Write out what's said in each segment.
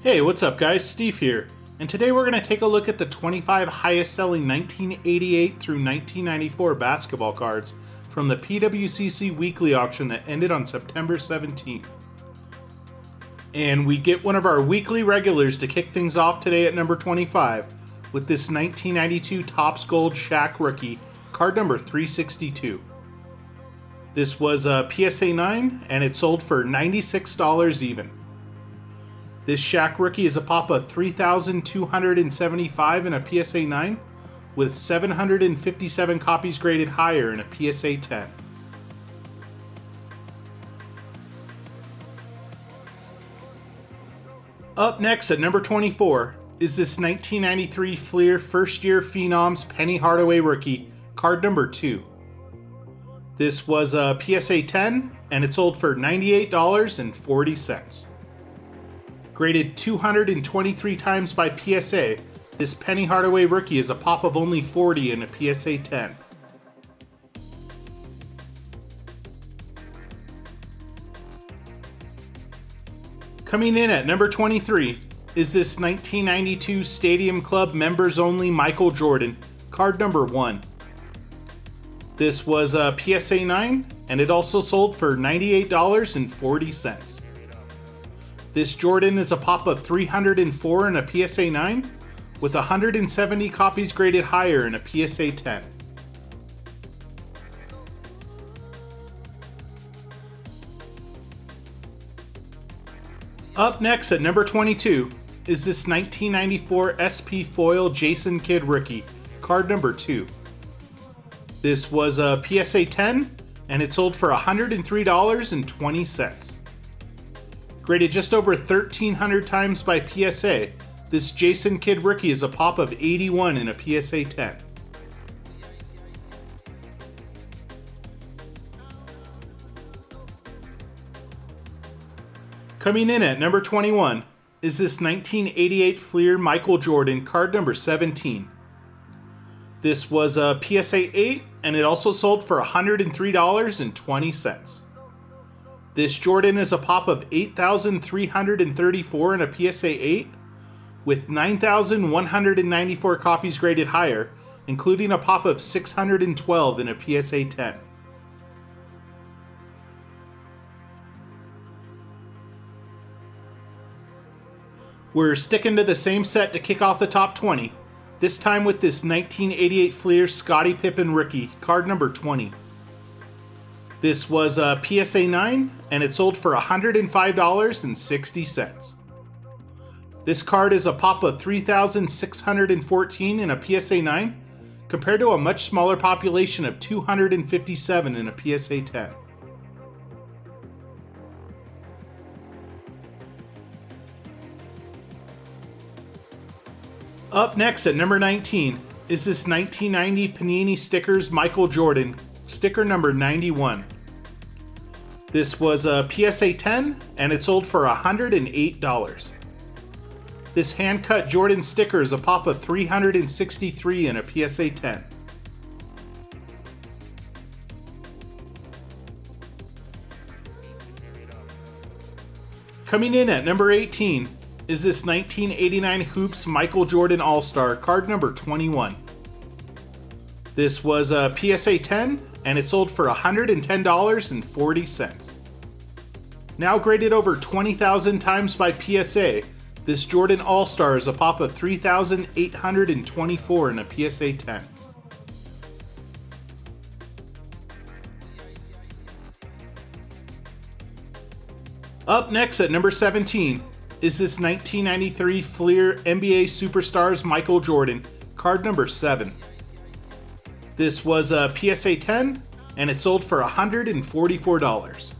Hey, what's up guys? Steve here, and today we're going to take a look at the 25 highest selling 1988 through 1994 basketball cards from the PWCC weekly auction that ended on September 17th. And we get one of our weekly regulars to kick things off today at number 25 with this 1992 Topps Gold Shaq rookie, card number 362. This was a PSA 9 and it sold for $96 even. This Shaq rookie is a pop of 3,275 in a PSA 9 with 757 copies graded higher in a PSA 10. Up next at number 24 is this 1993 Fleer First Year Phenoms Penny Hardaway rookie, card number 2. This was a PSA 10 and it sold for $98.40. Graded 223 times by PSA, this Penny Hardaway rookie is a pop of only 40 in a PSA 10. Coming in at number 23 is this 1992 Stadium Club Members Only Michael Jordan, card number 1. This was a PSA 9 and it also sold for $98.40. This Jordan is a pop of 304 in a PSA 9 with 170 copies graded higher in a PSA 10. Up next at number 22 is this 1994 SP Foil Jason Kidd rookie, card number 2. This was a PSA 10 and it sold for $103.20. Graded just over 1,300 times by PSA, this Jason Kidd rookie is a pop of 81 in a PSA 10. Coming in at number 21 is this 1988 Fleer Michael Jordan, card number 17. This was a PSA 8 and it also sold for $103.20. This Jordan is a pop of 8,334 in a PSA 8 with 9,194 copies graded higher, including a pop of 612 in a PSA 10. We're sticking to the same set to kick off the top 20, this time with this 1988 Fleer Scottie Pippen rookie, card number 20. This was a PSA 9 and it sold for $105.60. This card is a pop of 3,614 in a PSA 9 compared to a much smaller population of 257 in a PSA 10. Up next at number 19 is this 1990 Panini Stickers Michael Jordan, sticker number 91. This was a PSA 10 and it sold for $108. This hand-cut Jordan sticker is a pop of 363 in a PSA 10. Coming in at number 18 is this 1989 Hoops Michael Jordan All-Star, card number 21. This was a PSA 10 and it sold for $110.40. Now graded over 20,000 times by PSA, this Jordan All-Star is a pop of 3,824 in a PSA 10. Up next at number 17 is this 1993 Fleer NBA Superstars Michael Jordan, card number 7. This was a PSA 10 and it sold for $144.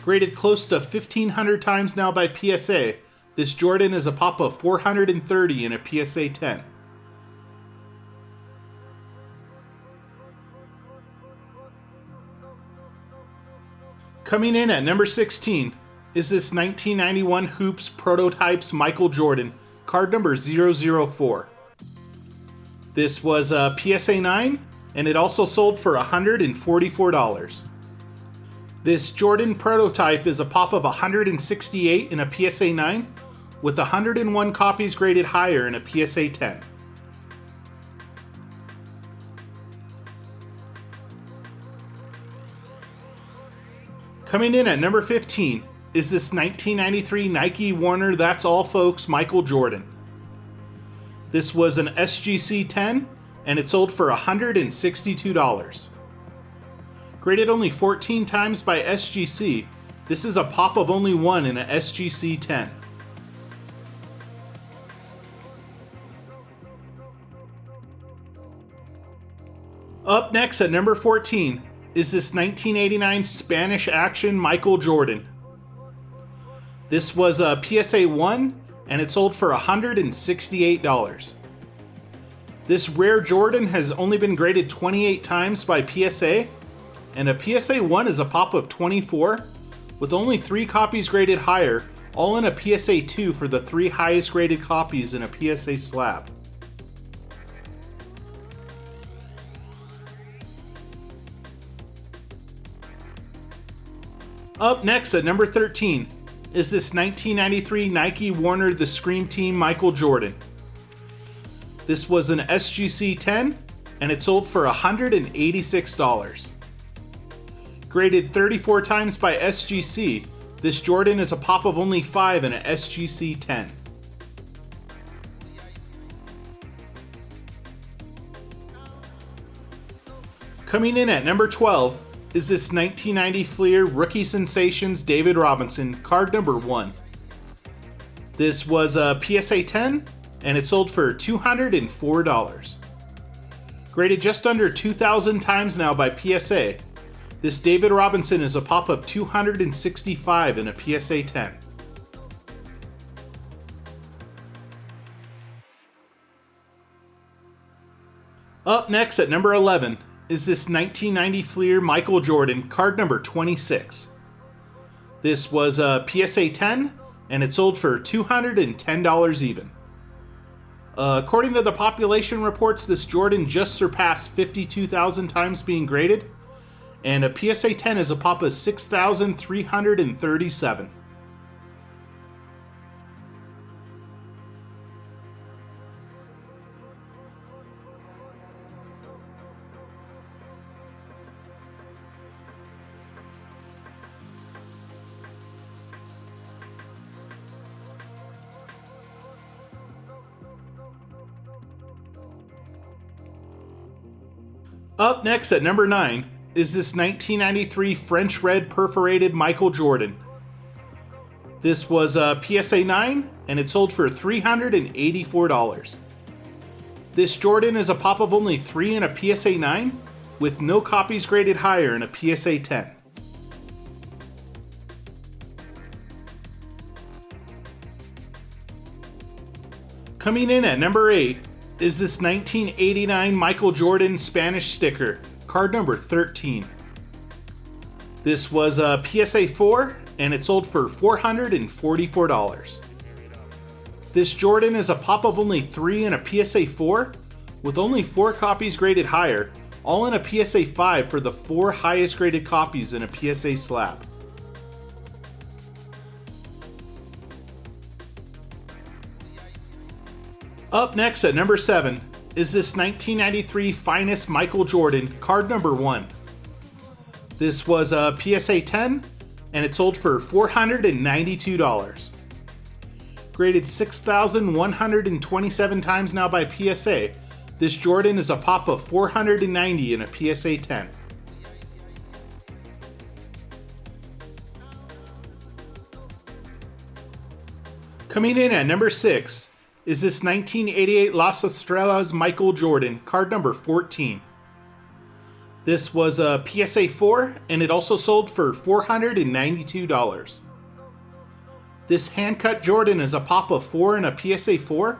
Graded close to 1,500 times now by PSA, this Jordan is a pop of 430 in a PSA 10. Coming in at number 16 is this 1991 Hoops Prototypes Michael Jordan, card number 004. This was a PSA 9 and it also sold for $144. This Jordan prototype is a pop of 168 in a PSA 9 with 101 copies graded higher in a PSA 10. Coming in at number 15 is this 1993 Nike Warner That's All Folks Michael Jordan. This was an SGC 10 and it sold for $162. Graded only 14 times by SGC, this is a pop of only one in a SGC 10. Up next at number 14 is this 1989 Spanish Action Michael Jordan. This was a PSA 1 and it sold for $168. This rare Jordan has only been graded 28 times by PSA, and a PSA 1 is a pop of 24, with only 3 copies graded higher, all in a PSA 2 for the 3 highest graded copies in a PSA slab. Up next at number 13 is this 1993 Nike Warner The Scream Team Michael Jordan. This was an SGC 10 and it sold for $186. Graded 34 times by SGC, this Jordan is a pop of only 5 in a SGC 10. Coming in at number 12 is this 1990 Fleer Rookie Sensations David Robinson, card number 1. This was a PSA 10 and it sold for $204. Graded just under 2,000 times now by PSA, this David Robinson is a pop of 265 in a PSA 10. Up next at number 11 is this 1990 Fleer Michael Jordan, card number 26. This was a PSA 10 and it sold for $210 even. According to the population reports, this Jordan just surpassed 52,000 times being graded, and a PSA 10 is a pop of 6,337. Up next at number 9 is this 1993 French Red Perforated Michael Jordan. This was a PSA 9 and it sold for $384. This Jordan is a pop of only 3 in a PSA 9 with no copies graded higher in a PSA 10. Coming in at number 8 is this 1989 Michael Jordan Spanish sticker, card number 13. This was a PSA 4 and it sold for $444. This Jordan is a pop of only 3 in a PSA 4 with only 4 copies graded higher, all in a PSA 5 for the 4 highest graded copies in a PSA slab. Up next at number 7 is this 1993 Finest Michael Jordan, card number 1. This was a PSA 10 and it sold for $492. Graded 6,127 times now by PSA, this Jordan is a pop of 490 in a PSA 10. Coming in at number 6 is this 1988 Las Estrellas Michael Jordan, card number 14. This was a PSA 4 and it also sold for $492. This hand-cut Jordan is a pop of 4 in a PSA 4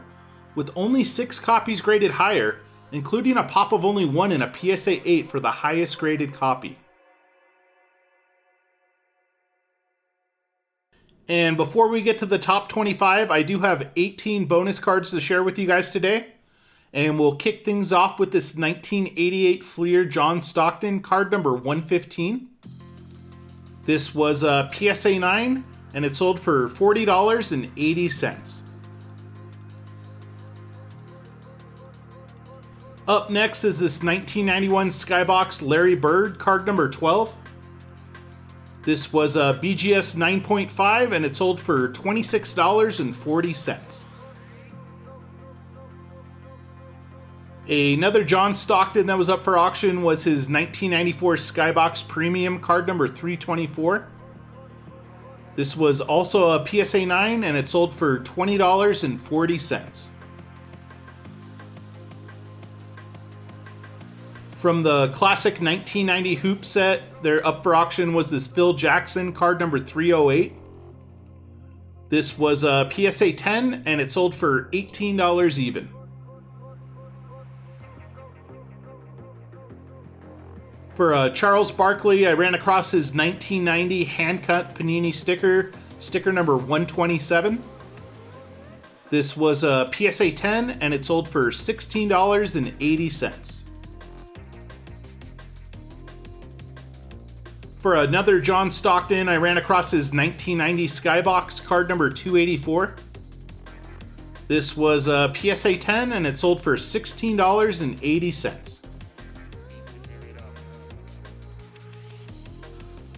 with only 6 copies graded higher, including a pop of only 1 in a PSA 8 for the highest graded copy. And before we get to the top 25, I do have 18 bonus cards to share with you guys today. And we'll kick things off with this 1988 Fleer John Stockton, card number 115. This was a PSA 9, and it sold for $40.80. Up next is this 1991 Skybox Larry Bird card number 12. This was a BGS 9.5 and it sold for $26.40. Another John Stockton that was up for auction was his 1994 Skybox Premium card number 324. This was also a PSA 9 and it sold for $20.40. From the classic 1990 hoop set, their up for auction was this Phil Jackson card number 308. This was a PSA 10 and it sold for $18 even. For Charles Barkley, I ran across his 1990 hand-cut Panini sticker number 127. This was a PSA 10 and it sold for $16.80. For another John Stockton, I ran across his 1990 Skybox card number 284. This was a PSA 10 and it sold for $16.80.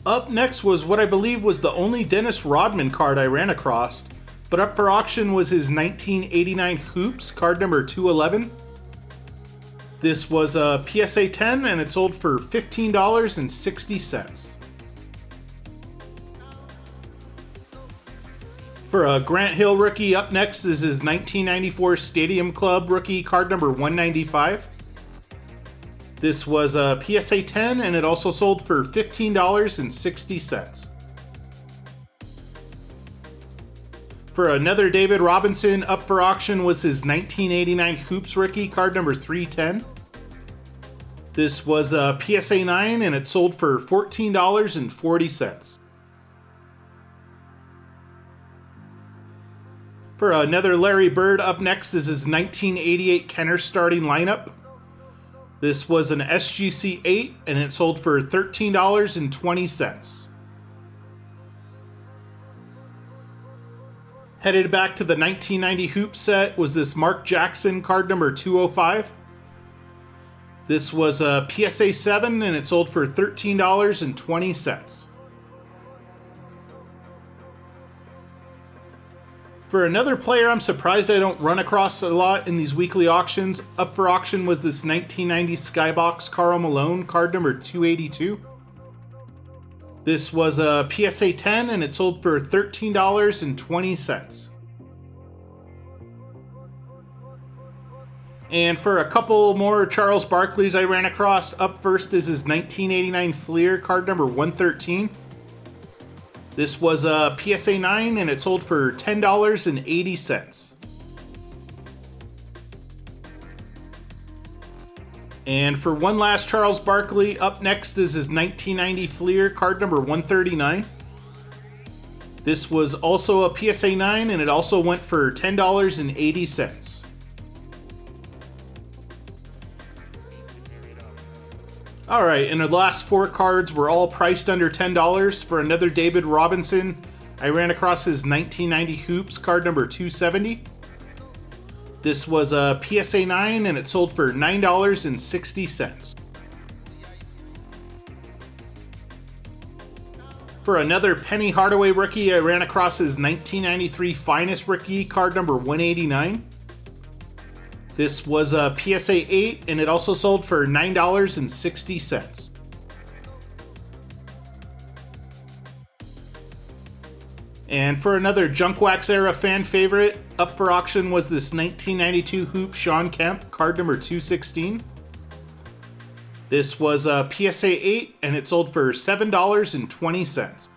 Up next was what I believe was the only Dennis Rodman card I ran across, but up for auction was his 1989 Hoops card number 211. This was a PSA 10 and it sold for $15.60. For a Grant Hill rookie, up next is his 1994 Stadium Club rookie card number 195. This was a PSA 10 and it also sold for $15.60. For another David Robinson, up for auction was his 1989 Hoops rookie card number 310. This was a PSA 9 and it sold for $14.40. For another Larry Bird, up next is his 1988 Kenner starting lineup. This was an SGC 8 and it sold for $13.20. Headed back to the 1990 Hoop set was this Mark Jackson card number 205. This was a PSA 7 and it sold for $13.20. For another player I'm surprised I don't run across a lot in these weekly auctions, up for auction was this 1990 Skybox Karl Malone card number 282. This was a PSA 10 and it sold for $13.20. And for a couple more Charles Barkleys I ran across, up first is his 1989 Fleer card number 113. This was a PSA 9 and it sold for $10.80. And for one last Charles Barkley, up next is his 1990 Fleer card number 139. This was also a PSA 9 and it also went for $10.80. Alright, and the last four cards were all priced under $10. For another David Robinson, I ran across his 1990 Hoops card number 270. This was a PSA 9 and it sold for $9.60. For another Penny Hardaway rookie, I ran across his 1993 Finest rookie card number 189. This was a PSA 8 and it also sold for $9.60. And for another Junk Wax era fan favorite, up for auction was this 1992 Hoop Shawn Kemp card number 216. This was a PSA 8 and it sold for $7.20.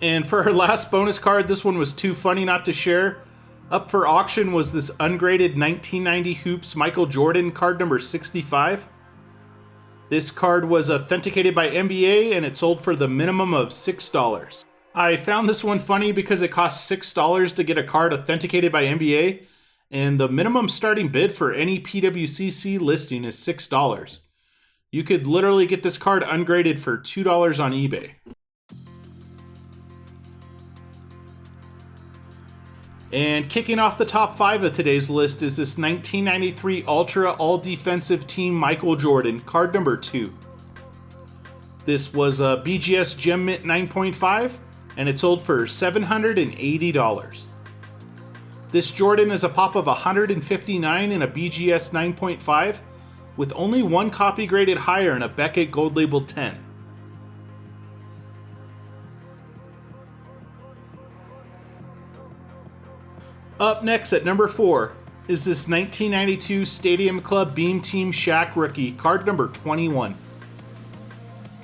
And for her last bonus card, this one was too funny not to share. Up for auction was this ungraded 1990 Hoops Michael Jordan card number 65. This card was authenticated by NBA and it sold for the minimum of $6. I found this one funny because it costs $6 to get a card authenticated by NBA, and the minimum starting bid for any PWCC listing is $6. You could literally get this card ungraded for $2 on eBay. And kicking off the top 5 of today's list is this 1993 Ultra All-Defensive Team Michael Jordan, card number 2. This was a BGS Gem Mint 9.5, and it sold for $780. This Jordan is a pop of 159 in a BGS 9.5, with only one copy graded higher in a Beckett Gold Label 10. Up next at number 4 is this 1992 Stadium Club Beam Team Shaq rookie, card number 21.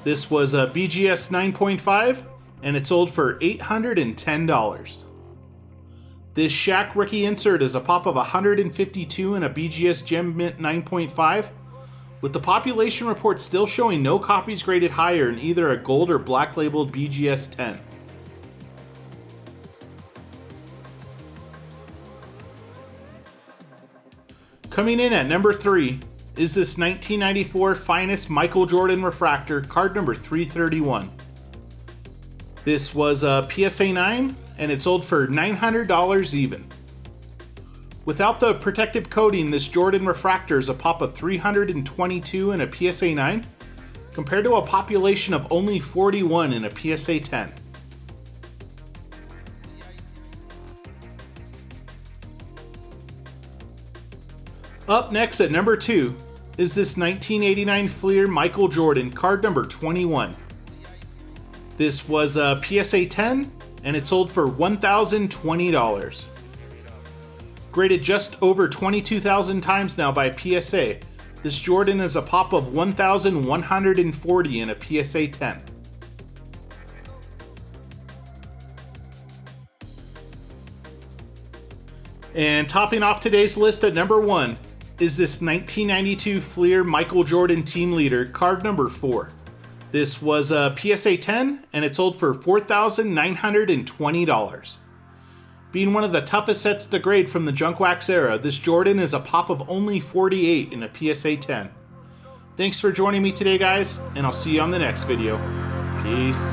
This was a BGS 9.5, and it sold for $810. This Shaq rookie insert is a pop of 152 in a BGS Gem Mint 9.5, with the population report still showing no copies graded higher in either a gold or black labeled BGS 10. Coming in at number 3 is this 1994 Finest Michael Jordan Refractor, card number 331. This was a PSA 9, and it sold for $900 even. Without the protective coating, this Jordan Refractor is a pop of 322 in a PSA 9, compared to a population of only 41 in a PSA 10. Up next at number 2 is this 1989 Fleer Michael Jordan, card number 21. This was a PSA 10, and it sold for $1,020. Graded just over 22,000 times now by PSA, this Jordan is a pop of 1,140 in a PSA 10. And topping off today's list at number 1 is this 1992 Fleer Michael Jordan Team Leader, card number 4. This was a PSA 10, and it sold for $4,920. Being one of the toughest sets to grade from the junk wax era, this Jordan is a pop of only 48 in a PSA 10. Thanks for joining me today, guys, and I'll see you on the next video. Peace.